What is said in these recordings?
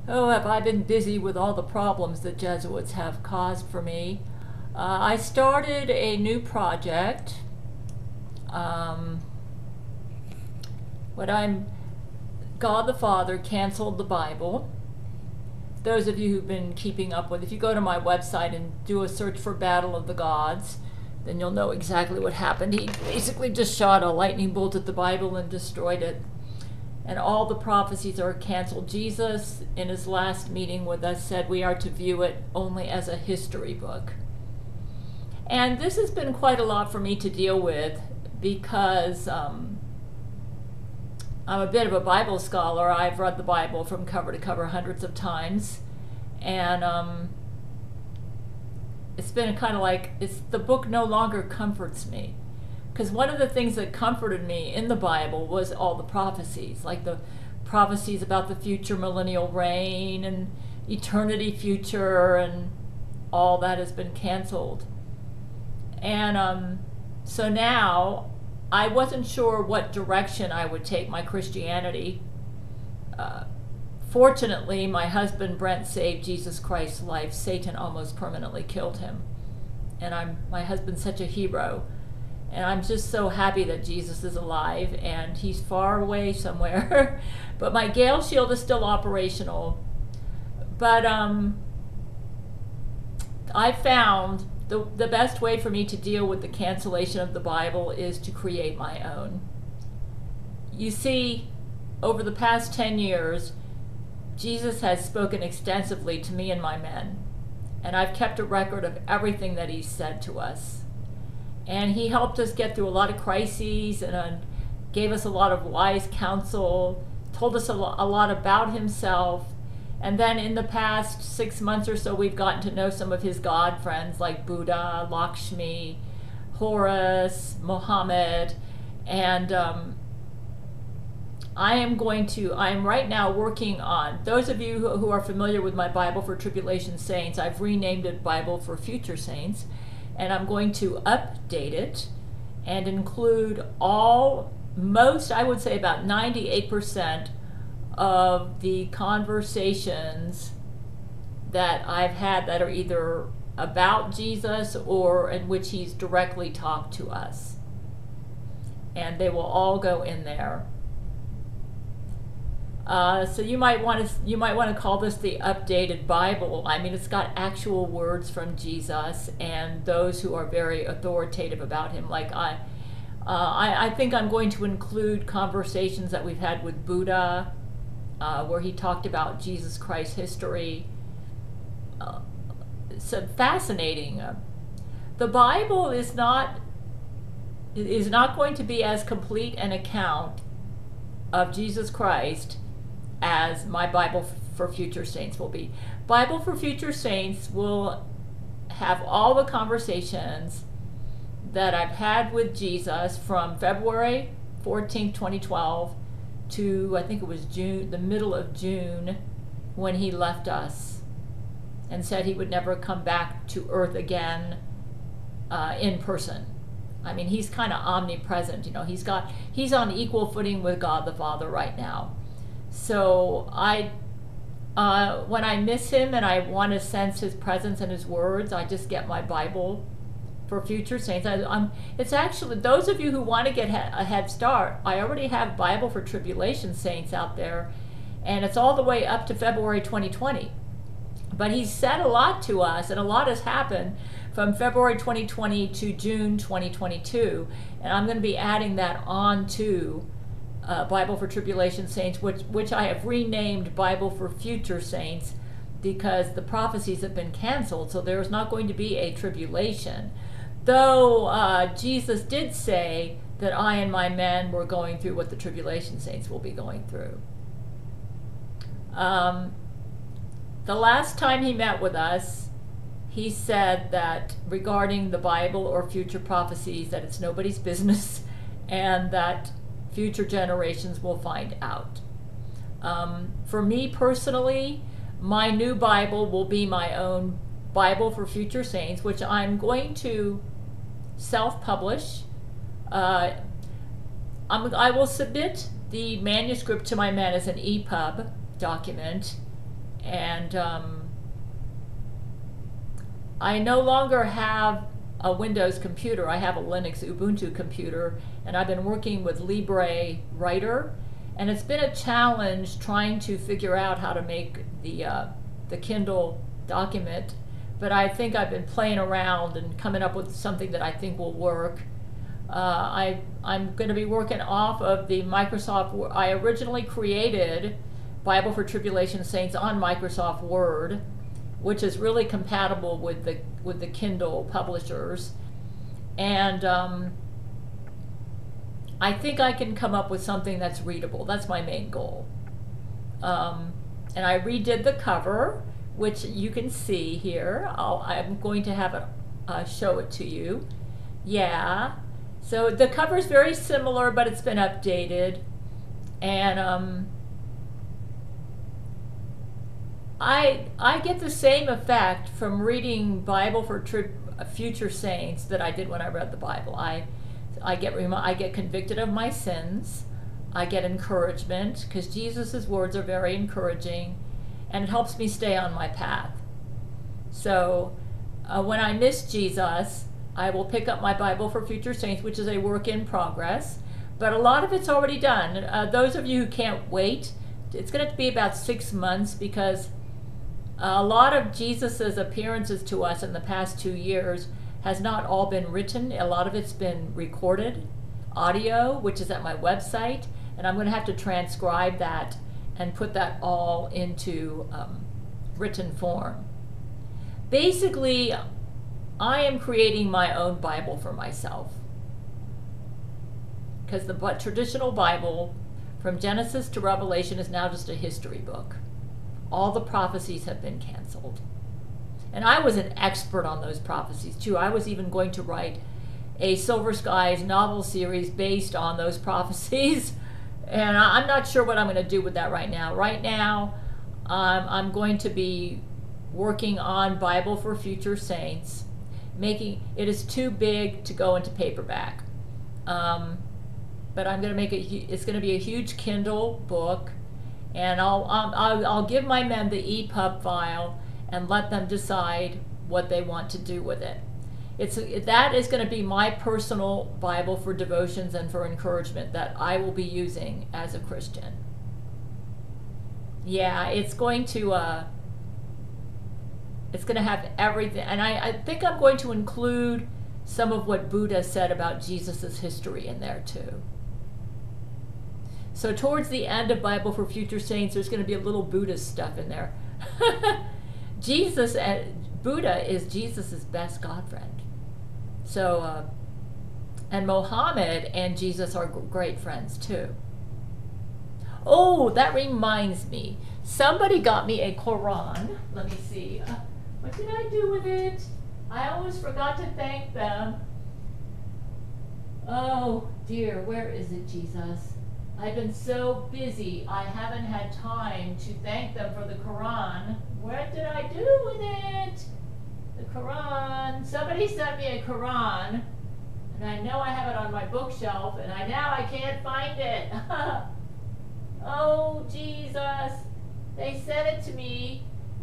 Oh, have I been busy with all the problems the Jesuits have caused for me. I started a new project. Um, what I'm God the Father canceled the Bible. Those of you who've been keeping up with, if you go to my website and do a search for Battle of the Gods, then you'll know exactly what happened. He basically just shot a lightning bolt at the Bible and destroyed it. And all the prophecies are canceled. Jesus, in his last meeting with us, said we are to view it only as a history book. And this has been quite a lot for me to deal with because I'm a bit of a Bible scholar. I've read the Bible from cover to cover hundreds of times. And it's been kind of like, the book no longer comforts me. Because one of the things that comforted me in the Bible was all the prophecies, like the prophecies about the future millennial reign and eternity future, and all that has been canceled. And so now I wasn't sure what direction I would take my Christianity. Fortunately, my husband Brent saved Jesus Christ's life. Satan almost permanently killed him. And my husband's such a hero. And I'm just so happy that Jesus is alive, and he's far away somewhere. But my Gail Shield is still operational. But I found the best way for me to deal with the cancellation of the Bible is to create my own. You see, over the past 10 years, Jesus has spoken extensively to me and my men. And I've kept a record of everything that he's said to us. And he helped us get through a lot of crises and gave us a lot of wise counsel, told us a lot about himself. And then in the past 6 months or so, we've gotten to know some of his God friends like Buddha, Lakshmi, Horus, Muhammad. And I am right now working on, those of you who are familiar with my Bible for Tribulation Saints, I've renamed it Bible for Future Saints. And I'm going to update it and include most, I would say about 98% of the conversations that I've had that are either about Jesus or in which he's directly talked to us. And they will all go in there. So you might want to call this the updated Bible. I mean, it's got actual words from Jesus and those who are very authoritative about him. Like I think I'm going to include conversations that we've had with Buddha, where he talked about Jesus Christ's history. So fascinating. The Bible is not going to be as complete an account of Jesus Christ as my Bible for Future Saints will be. Bible for Future Saints will have all the conversations that I've had with Jesus from February 14th, 2012 to, I think it was June, the middle of June, when he left us and said he would never come back to earth again in person. I mean, he's kind of omnipresent, he's on equal footing with God the Father right now. So when I miss him and I want to sense his presence and his words, I just get my Bible for Future Saints. It's actually, those of you who want to get a head start, I already have Bible for Tribulation Saints out there, and it's all the way up to February 2020. But he's said a lot to us, and a lot has happened from February 2020 to June 2022, and I'm going to be adding that on to Bible for Tribulation Saints, which I have renamed Bible for Future Saints because the prophecies have been canceled, so there's not going to be a tribulation. Though Jesus did say that I and my men were going through what the Tribulation Saints will be going through. The last time he met with us, he said that regarding the Bible or future prophecies, that it's nobody's business and that future generations will find out. For me personally, my new Bible will be my own Bible for Future Saints, which I'm going to self-publish. I will submit the manuscript to my men as an EPUB document, And I no longer have a Windows computer. I have a Linux Ubuntu computer, and I've been working with Libre Writer, and it's been a challenge trying to figure out how to make the Kindle document, but I think I've been playing around and coming up with something that I think will work. I'm going to be working off of the Microsoft. I originally created Bible for Tribulation Saints on Microsoft Word, which is really compatible with the Kindle publishers, and I think I can come up with something that's readable. That's my main goal. And I redid the cover, which you can see here. I'm going to have it show it to you. Yeah. So the cover is very similar, but it's been updated, and I get the same effect from reading Bible for Future Saints that I did when I read the Bible. I get convicted of my sins. I get encouragement because Jesus' words are very encouraging, and it helps me stay on my path. So when I miss Jesus, I will pick up my Bible for Future Saints, which is a work in progress, but a lot of it's already done. Those of you who can't wait, it's going to be about 6 months, because a lot of Jesus's appearances to us in the past 2 years has not all been written. A lot of it's been recorded audio, which is at my website, and I'm going to have to transcribe that and put that all into written form. Basically, I am creating my own Bible for myself, because the traditional Bible from Genesis to Revelation is now just a history book. All the prophecies have been canceled. And I was an expert on those prophecies too. I was even going to write a Silver Skies novel series based on those prophecies. And I'm not sure what I'm going to do with that right now. Right now, I'm going to be working on Bible for Future Saints. It is too big to go into paperback. But I'm going to make it's going to be a huge Kindle book, and I'll give my men the EPUB file and let them decide what they want to do with it. That is going to be my personal Bible for devotions and for encouragement that I will be using as a Christian. Yeah, it's going to have everything, and I think I'm going to include some of what Buddha said about Jesus' history in there too. So towards the end of Bible for Future Saints, there's going to be a little Buddhist stuff in there. Buddha is Jesus' best God friend. So, and Mohammed and Jesus are great friends too. Oh, that reminds me. Somebody got me a Quran. Let me see. What did I do with it? I almost forgot to thank them. Oh dear, where is it, Jesus? I've been so busy, I haven't had time to thank them for the Quran. What did I do with it? The Quran. Somebody sent me a Quran, and I know I have it on my bookshelf, and now I can't find it. Oh, Jesus. They sent it to me.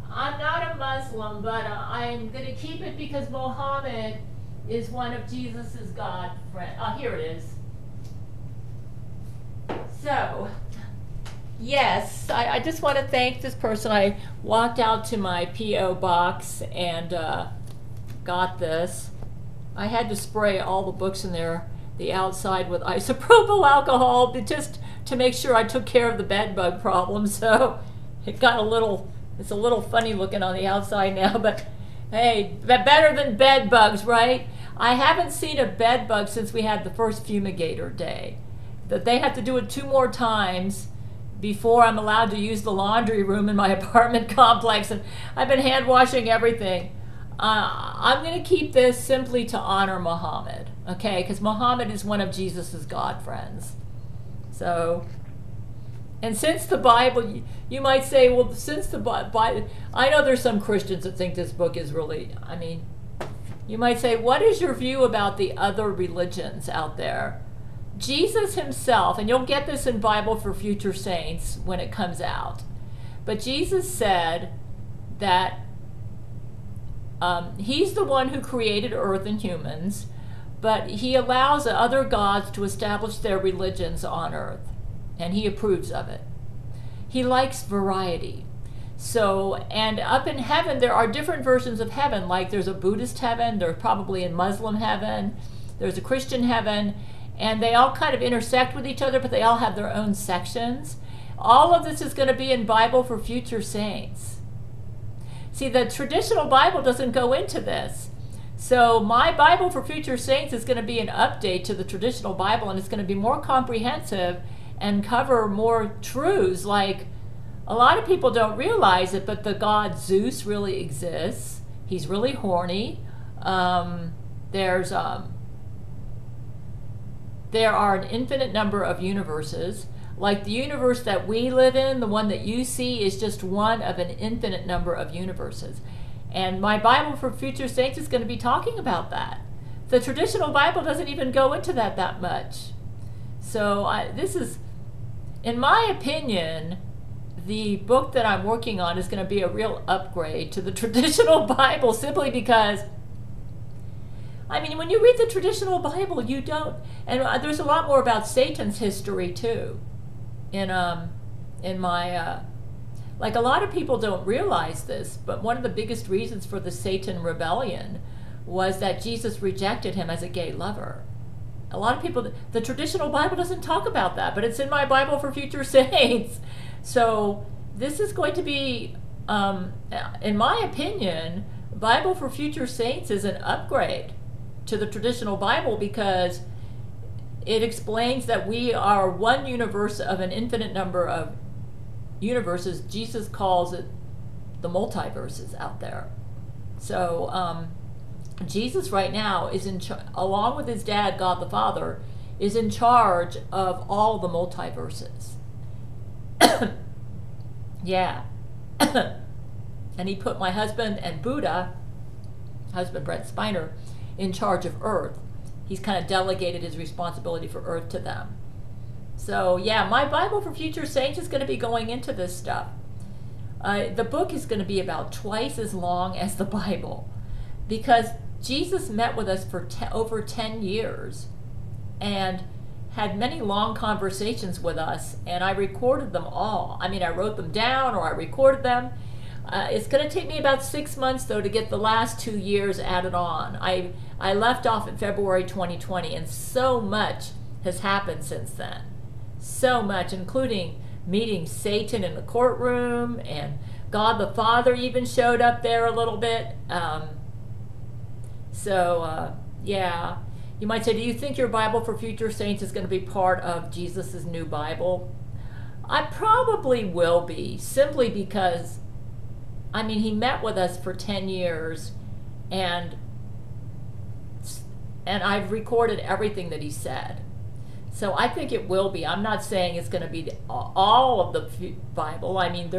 I'm not a Muslim, but I'm going to keep it because Muhammad is one of Jesus's God friends. Oh, here it is. So, yes, I just want to thank this person. I walked out to my P.O. box and got this. I had to spray all the books in there, the outside, with isopropyl alcohol, just to make sure I took care of the bed bug problem. So it got it's a little funny looking on the outside now, but hey, better than bed bugs, right? I haven't seen a bed bug since we had the first fumigator day. That they have to do it 2 more times before I'm allowed to use the laundry room in my apartment complex, and I've been hand washing everything. I'm going to keep this simply to honor Muhammad, okay? Because Muhammad is one of Jesus's God friends. So, and since the Bible, you might say, well, since the Bible, I know there's some Christians that think this book is really, I mean, you might say, what is your view about the other religions out there? Jesus himself, and you'll get this in Bible for Future Saints when it comes out, But Jesus said that he's the one who created earth and humans, but he allows other gods to establish their religions on earth, and he approves of it. He likes variety. So, and up in heaven, there are different versions of heaven. Like there's a Buddhist heaven, there's probably a Muslim heaven, there's a Christian heaven, and they all kind of intersect with each other, but they all have their own sections. All of this is going to be in Bible for Future Saints. See, the traditional Bible doesn't go into this. So my Bible for Future Saints is going to be an update to the traditional Bible, and it's going to be more comprehensive and cover more truths. Like, a lot of people don't realize it, but the god Zeus really exists. He's really horny. There are an infinite number of universes. Like the universe that we live in, the one that you see, is just one of an infinite number of universes. And my Bible for Future Saints is going to be talking about that. The traditional Bible doesn't even go into that much. So this is, in my opinion, the book that I'm working on is going to be a real upgrade to the traditional Bible, simply because, I mean, when you read the traditional Bible, you don't, and there's a lot more about Satan's history too. In my, like, a lot of people don't realize this, but one of the biggest reasons for the Satan rebellion was that Jesus rejected him as a gay lover. A lot of people, the traditional Bible doesn't talk about that, but it's in my Bible for Future Saints. So this is going to be, in my opinion, Bible for Future Saints is an upgrade to the traditional Bible, because it explains that we are one universe of an infinite number of universes. Jesus calls it the multiverses out there. So Jesus right now is along with his dad, God the Father, is in charge of all the multiverses. Yeah. And he put my husband and Buddha, husband Brent Spiner, in charge of Earth. He's kind of delegated his responsibility for Earth to them. So yeah, my Bible for Future Saints is going to be going into this stuff. The book is going to be about twice as long as the Bible, because Jesus met with us for over 10 years and had many long conversations with us, and I recorded them all. I mean, I wrote them down or I recorded them. It's going to take me about 6 months, though, to get the last 2 years added on. I left off in February 2020, and so much has happened since then. So much, including meeting Satan in the courtroom, and God the Father even showed up there a little bit. Yeah. You might say, do you think your Bible for Future Saints is going to be part of Jesus' new Bible? I probably will be, simply because, I mean, he met with us for 10 years, and I've recorded everything that he said. So I think it will be. I'm not saying it's going to be all of the Bible. I mean,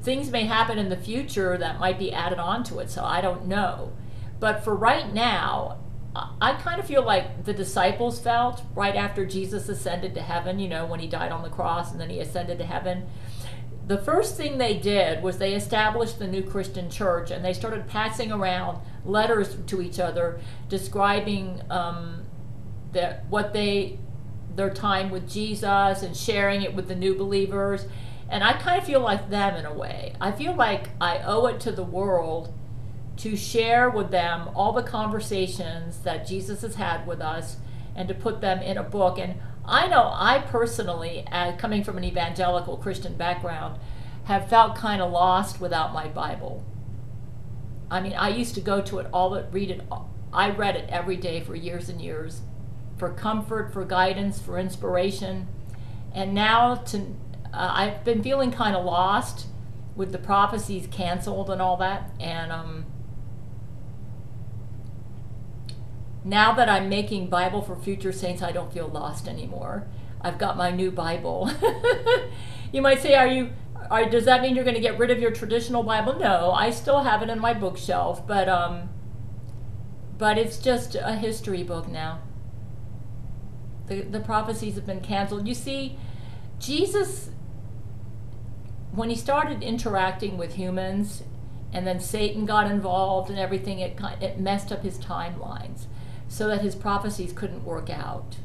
things may happen in the future that might be added on to it, so I don't know. But for right now, I kind of feel like the disciples felt right after Jesus ascended to heaven, you know, when he died on the cross and then he ascended to heaven. The first thing they did was they established the new Christian church, and they started passing around letters to each other describing their time with Jesus and sharing it with the new believers. And I kind of feel like them in a way. I feel like I owe it to the world to share with them all the conversations that Jesus has had with us, and to put them in a book. And I know I personally, coming from an evangelical Christian background, have felt kind of lost without my Bible. I mean, I used to go to it read it. I read it every day for years and years, for comfort, for guidance, for inspiration. And now I've been feeling kind of lost with the prophecies canceled and all that. And now that I'm making Bible for Future Saints, I don't feel lost anymore. I've got my new Bible. You might say, does that mean you're going to get rid of your traditional Bible? No, I still have it in my bookshelf, but it's just a history book now. The prophecies have been canceled. You see, Jesus when he started interacting with humans, and then Satan got involved and everything, it messed up his timelines so that his prophecies couldn't work out.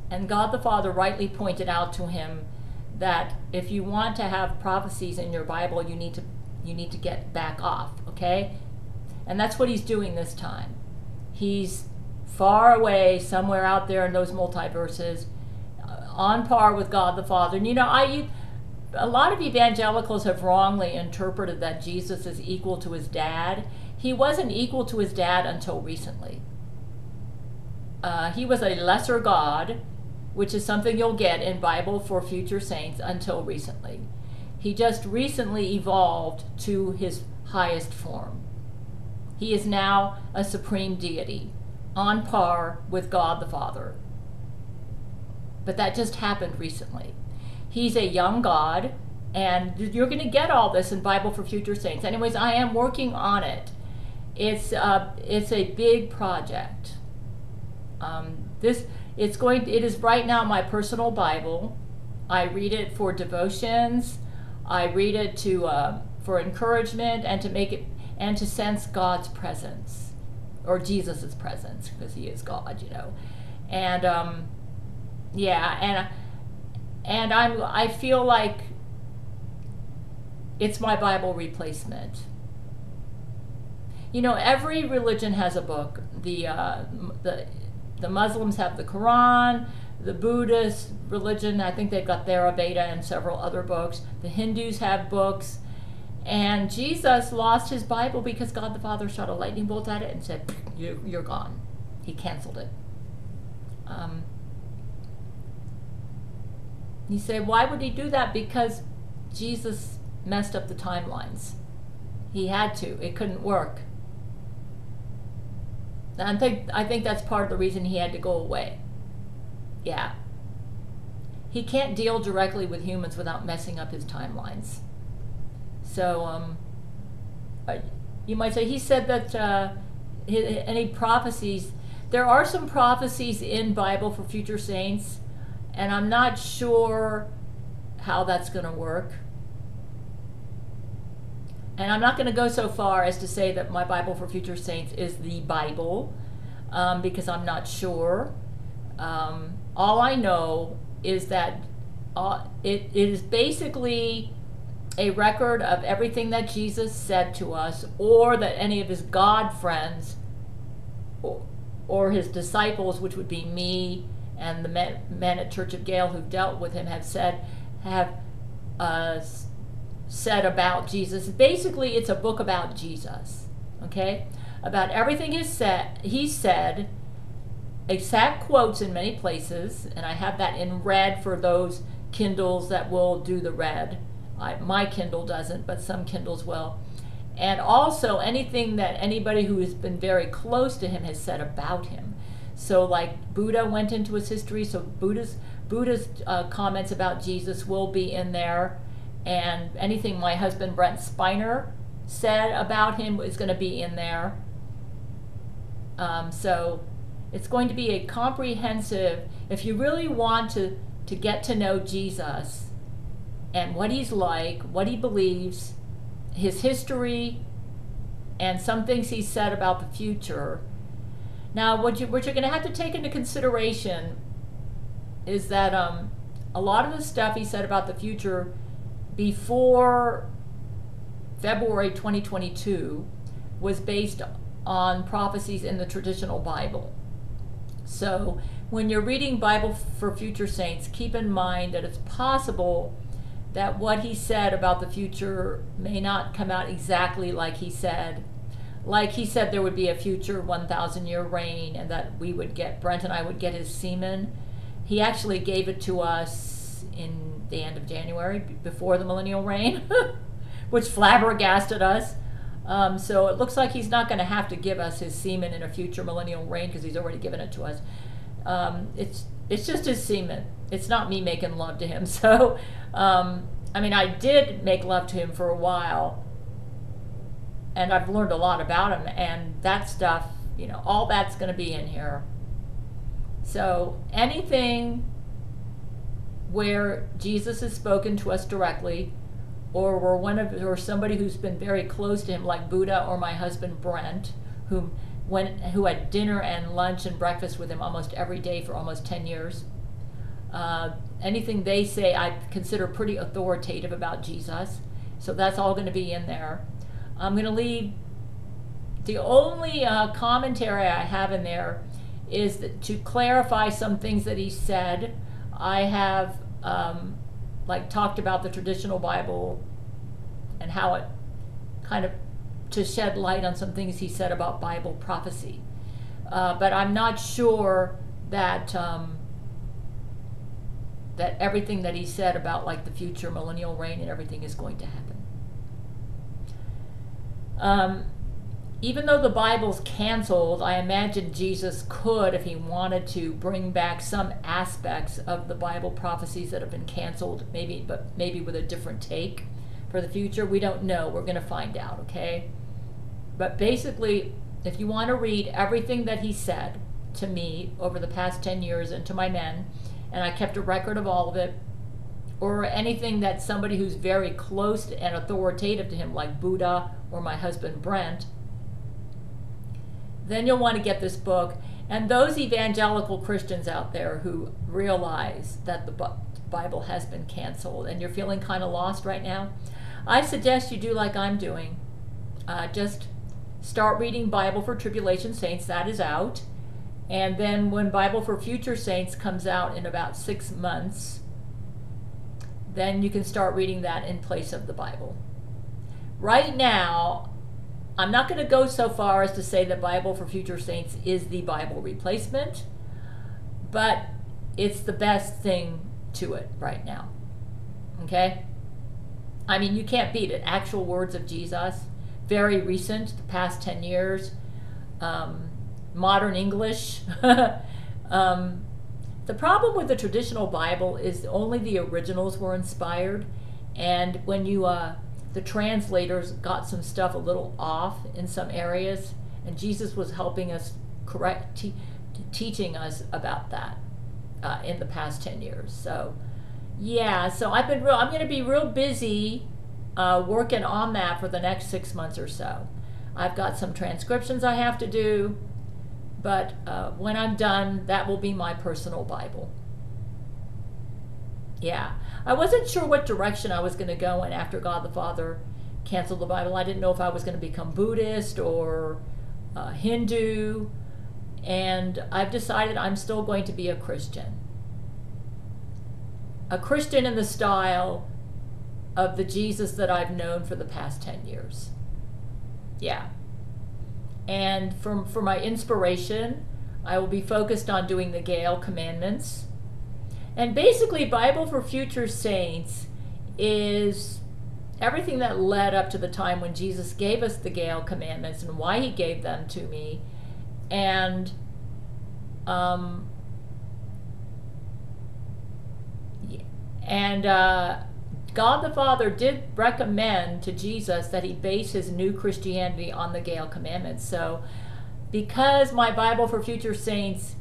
And God the Father rightly pointed out to him that if you want to have prophecies in your Bible, you need to get back off, okay? And that's what he's doing this time. He's far away, somewhere out there in those multiverses, on par with God the Father. And a lot of evangelicals have wrongly interpreted that Jesus is equal to his dad. He wasn't equal to his dad until recently. He was a lesser God, which is something you'll get in Bible for Future Saints, until recently. He just recently evolved to his highest form. He is now a supreme deity, on par with God the Father. But that just happened recently. He's a young God, and you're going to get all this in Bible for Future Saints. Anyways, I am working on it. It's a big project. It is right now my personal Bible. I read it for devotions. I read it for encouragement and to make it and to sense God's presence, or Jesus's presence, because he is God, And I feel like it's my Bible replacement. Every religion has a book. The Muslims have the Quran. The Buddhist religion, I think they've got Theravada and several other books. The Hindus have books. And Jesus lost his Bible because God the Father shot a lightning bolt at it and said, you're gone. He canceled it. You say, why would he do that? Because Jesus messed up the timelines. He had to. It couldn't work. And I think that's part of the reason he had to go away. Yeah. He can't deal directly with humans without messing up his timelines. So, you might say, he said that any prophecies, there are some prophecies in Bible for Future Saints, and I'm not sure how that's going to work. And I'm not going to go so far as to say that my Bible for Future Saints is the Bible, because I'm not sure. All I know is that it is basically a record of everything that Jesus said to us, or that any of his God friends or his disciples, which would be me and the men at Church of Gail who dealt with him, have said about Jesus. Basically, it's a book about Jesus, okay? About everything he said, exact quotes in many places, and I have that in red for those Kindles that will do the red. My Kindle doesn't, but some Kindles will. And also anything that anybody who has been very close to him has said about him. So like Buddha went into his history, so Buddha's comments about Jesus will be in there. And anything my husband Brent Spiner said about him is going to be in there. So it's going to be a comprehensive, if you really want to get to know Jesus and what he's like, what he believes, his history, and some things he said about the future. Now, what you're going to have to take into consideration is that a lot of the stuff he said about the future before February 2022 was based on prophecies in the traditional Bible. So when you're reading Bible for Future Saints, keep in mind that it's possible that what he said about the future may not come out exactly like he said. Like he said there would be a future 1,000-year reign, and that Brent and I would get his semen. He actually gave it to us in the end of January, before the millennial reign, which flabbergasted us. So it looks like he's not going to have to give us his semen in a future millennial reign, because he's already given it to us. It's just his semen. It's not me making love to him. So, I did make love to him for a while, and I've learned a lot about him, and that stuff, all that's going to be in here. So anything where Jesus has spoken to us directly, or somebody who's been very close to him, like Buddha or my husband Brent, who had dinner and lunch and breakfast with him almost every day for almost 10 years. Anything they say I consider pretty authoritative about Jesus, so that's all going to be in there. I'm going to leave the only commentary I have in there is to clarify some things that he said. I have talked about the traditional Bible and how it kind of to shed light on some things he said about Bible prophecy. But I'm not sure that that everything that he said about like the future millennial reign and everything is going to happen. Even though the Bible's canceled, I imagine Jesus could, if he wanted to, bring back some aspects of the Bible prophecies that have been canceled, but maybe with a different take for the future. We don't know. We're going to find out, okay? But basically, if you want to read everything that he said to me over the past 10 years and to my men, and I kept a record of all of it, or anything that somebody who's very close and authoritative to him, like Buddha or my husband Brent, then you'll want to get this book. And those evangelical Christians out there who realize that the Bible has been canceled and you're feeling kind of lost right now, I suggest you do like I'm doing. Just start reading Bible for Tribulation Saints. That is out. And then when Bible for Future Saints comes out in about 6 months, then you can start reading that in place of the Bible. Right now, I'm not going to go so far as to say that Bible for Future Saints is the Bible replacement, but it's the best thing to it right now. Okay? I mean, you can't beat it. Actual words of Jesus, very recent, the past 10 years, modern English. The problem with the traditional Bible is only the originals were inspired, and when you the translators got some stuff a little off in some areas, and Jesus was helping us teaching us about that in the past 10 years. So yeah, so I'm going to be real busy working on that for the next 6 months or so. I've got some transcriptions I have to do, but when I'm done, that will be my personal Bible. Yeah, I wasn't sure what direction I was going to go in after God the Father canceled the Bible. I didn't know if I was going to become Buddhist or Hindu, and I've decided I'm still going to be a Christian. A Christian in the style of the Jesus that I've known for the past 10 years. Yeah. And for my inspiration, I will be focused on doing the Gail commandments. And basically, Bible for Future Saints is everything that led up to the time when Jesus gave us the Gail commandments and why he gave them to me. And God the Father did recommend to Jesus that he base his new Christianity on the Gail commandments. So because my Bible for Future Saints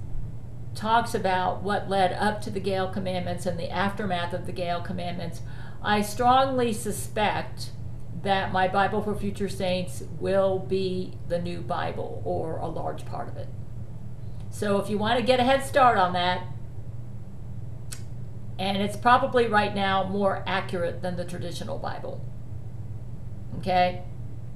talks about what led up to the Gail commandments and the aftermath of the Gail commandments, I strongly suspect that my Bible for Future Saints will be the new Bible, or a large part of it. So if you want to get a head start on that, and it's probably right now more accurate than the traditional Bible. Okay?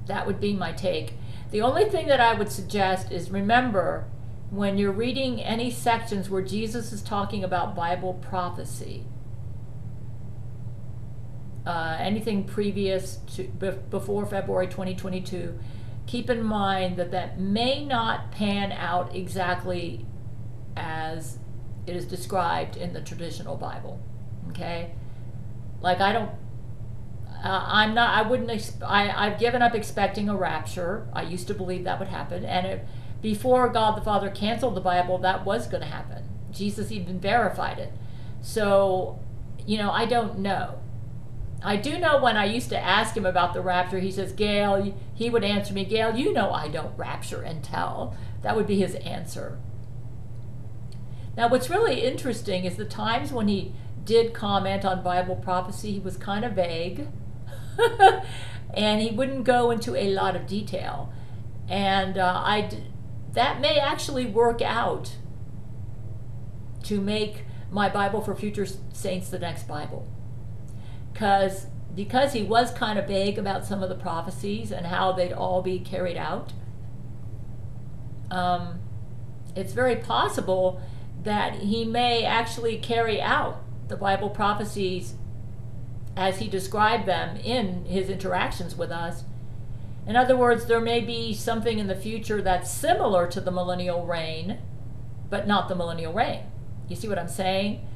That would be my take. The only thing that I would suggest is, remember, when you're reading any sections where Jesus is talking about Bible prophecy, anything previous to before February 2022, keep in mind that that may not pan out exactly as it is described in the traditional Bible. Okay? Like I've given up expecting a rapture. I used to believe that would happen, and before God the Father canceled the Bible, that was going to happen. Jesus even verified it. So, I don't know. I do know when I used to ask him about the rapture, he says, Gail, he would answer me, Gail, I don't rapture and tell. That would be his answer. Now, what's really interesting is the times when he did comment on Bible prophecy, he was kind of vague. And he wouldn't go into a lot of detail. And that may actually work out to make my Bible for Future Saints the next Bible. Because he was kind of vague about some of the prophecies and how they'd all be carried out, it's very possible that he may actually carry out the Bible prophecies as he described them in his interactions with us. In other words, there may be something in the future that's similar to the millennial reign, but not the millennial reign. You see what I'm saying?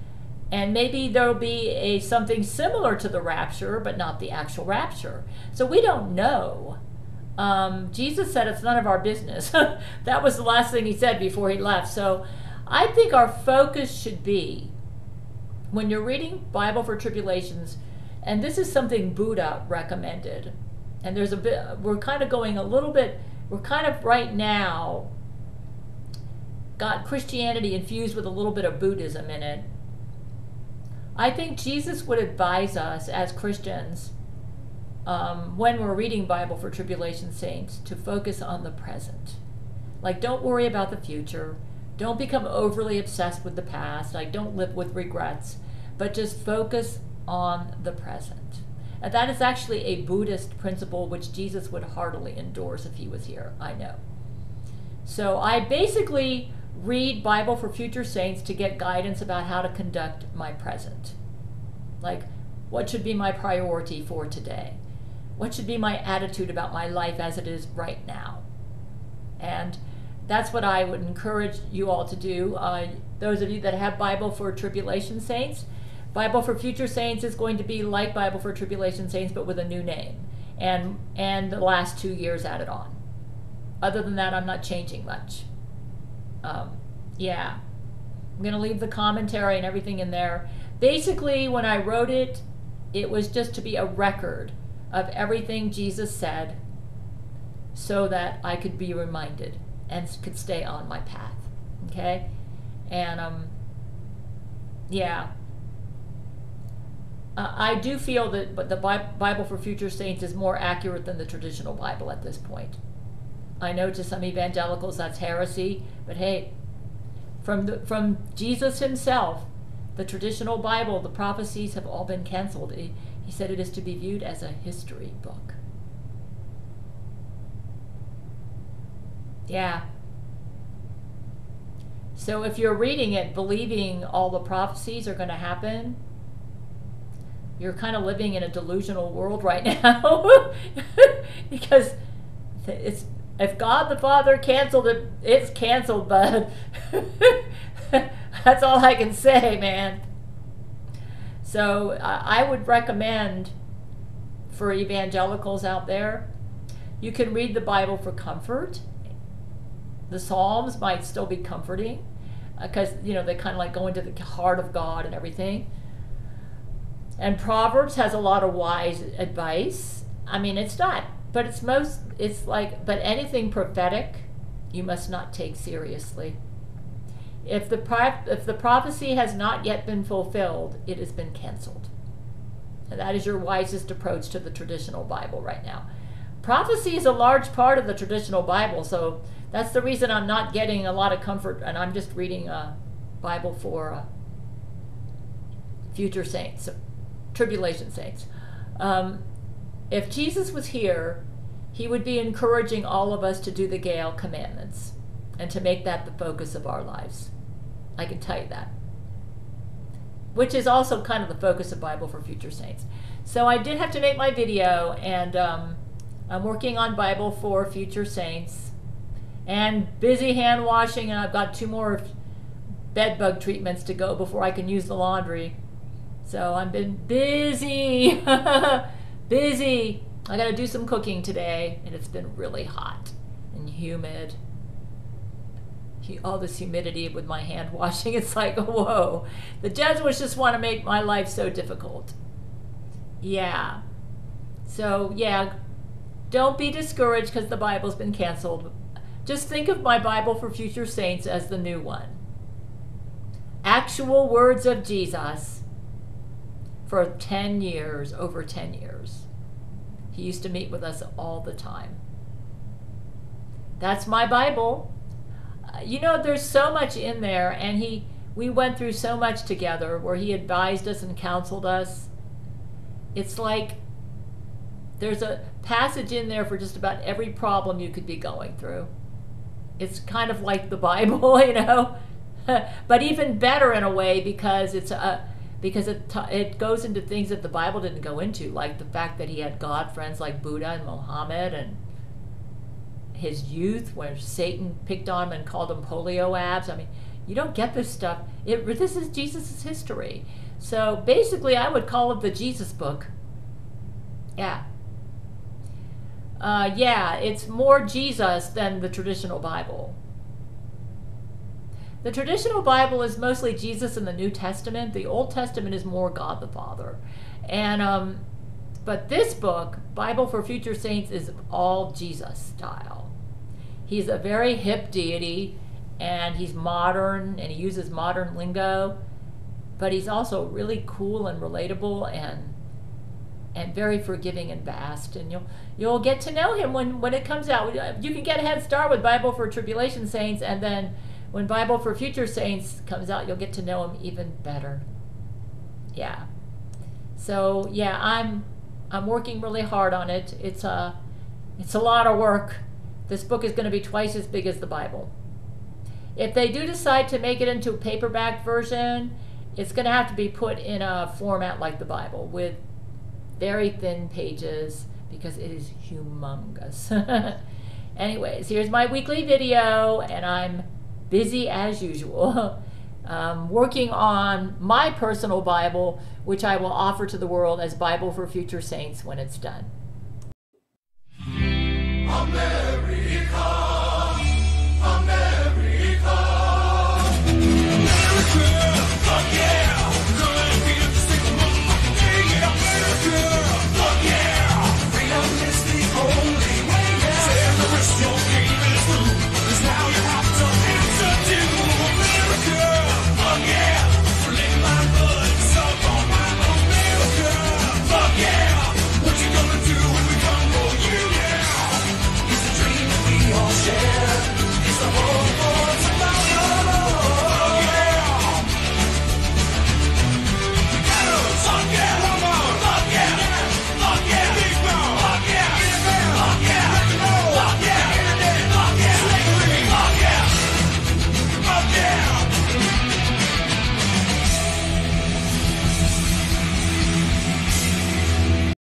And maybe there'll be something similar to the rapture, but not the actual rapture. So we don't know. Jesus said it's none of our business. That was the last thing he said before he left. So I think our focus should be, when you're reading Bible for Tribulations, and this is something Buddha recommended, and there's a bit, we're kind of going a little bit, we're kind of right now got Christianity infused with a little bit of Buddhism in it. I think Jesus would advise us as Christians, when we're reading Bible for Tribulation Saints, to focus on the present. Like, don't worry about the future. Don't become overly obsessed with the past. Like, don't live with regrets, but just focus on the present. And that is actually a Buddhist principle which Jesus would heartily endorse if he was here, I know. So I basically read Bible for Future Saints to get guidance about how to conduct my present. Like, what should be my priority for today? What should be my attitude about my life as it is right now? And that's what I would encourage you all to do. Those of you that have Bible for Tribulation Saints, Bible for Future Saints is going to be like Bible for Tribulation Saints, but with a new name, and the last 2 years added on. Other than that, I'm not changing much. Yeah, I'm going to leave the commentary and everything in there. Basically, when I wrote it, it was just to be a record of everything Jesus said so that I could be reminded and could stay on my path. Okay? And, yeah. I do feel that the Bible for Future Saints is more accurate than the traditional Bible at this point. I know to some evangelicals that's heresy, but hey, from Jesus himself, the traditional Bible, the prophecies have all been canceled. He said it is to be viewed as a history book. Yeah. So if you're reading it believing all the prophecies are going to happen, you're kind of living in a delusional world right now. Because if God the Father canceled it, it's canceled, bud. That's all I can say, man. So I would recommend for evangelicals out there, you can read the Bible for comfort. The Psalms might still be comforting because, they kind of like go into the heart of God and everything. And Proverbs has a lot of wise advice. I mean, it's not, but but anything prophetic, you must not take seriously. If the prophecy has not yet been fulfilled, it has been canceled. And that is your wisest approach to the traditional Bible right now. Prophecy is a large part of the traditional Bible, so that's the reason I'm not getting a lot of comfort, and I'm just reading a Bible for future saints, tribulation saints. If Jesus was here, he would be encouraging all of us to do the Gail commandments and to make that the focus of our lives. I can tell you that. Which is also kind of the focus of Bible for Future Saints. So I did have to make my video, and I'm working on Bible for Future Saints and busy hand washing, and I've got 2 more bed bug treatments to go before I can use the laundry. So I've been busy. Busy. I got to do some cooking today, and it's been really hot and humid. All this humidity with my hand washing, it's like, whoa. The Jesuits just want to make my life so difficult. Yeah. So, yeah, don't be discouraged because the Bible's been canceled. Just think of my Bible for Future Saints as the new one. Actual words of Jesus for 10 years, over 10 years. He used to meet with us all the time. That's my Bible. You know, there's so much in there, and we went through so much together where he advised us and counseled us. It's like there's a passage in there for just about every problem you could be going through. It's kind of like the Bible, you know, but even better in a way because it goes into things that the Bible didn't go into, like the fact that he had God friends like Buddha and Muhammad, and his youth where Satan picked on him and called him polio abs. I mean, you don't get this stuff. This is Jesus' history. So basically, I would call it the Jesus book. Yeah. Yeah, it's more Jesus than the traditional Bible. The traditional Bible is mostly Jesus in the New Testament. The Old Testament is more God the Father. And but this book, Bible for Future Saints, is all Jesus style. He's a very hip deity, and he's modern, and he uses modern lingo, but he's also really cool and relatable and very forgiving and vast. And you'll get to know him when it comes out. You can get a head start with Bible for Tribulation Saints, and then when Bible for Future Saints comes out, you'll get to know him even better. Yeah. So yeah, I'm working really hard on it. It's a lot of work. This book is going to be twice as big as the Bible. If they do decide to make it into a paperback version, it's going to have to be put in a format like the Bible with very thin pages because it is humongous. Anyways, here's my weekly video, and I'm busy as usual. Working on my personal Bible, which I will offer to the world as Bible for Future Saints when it's done.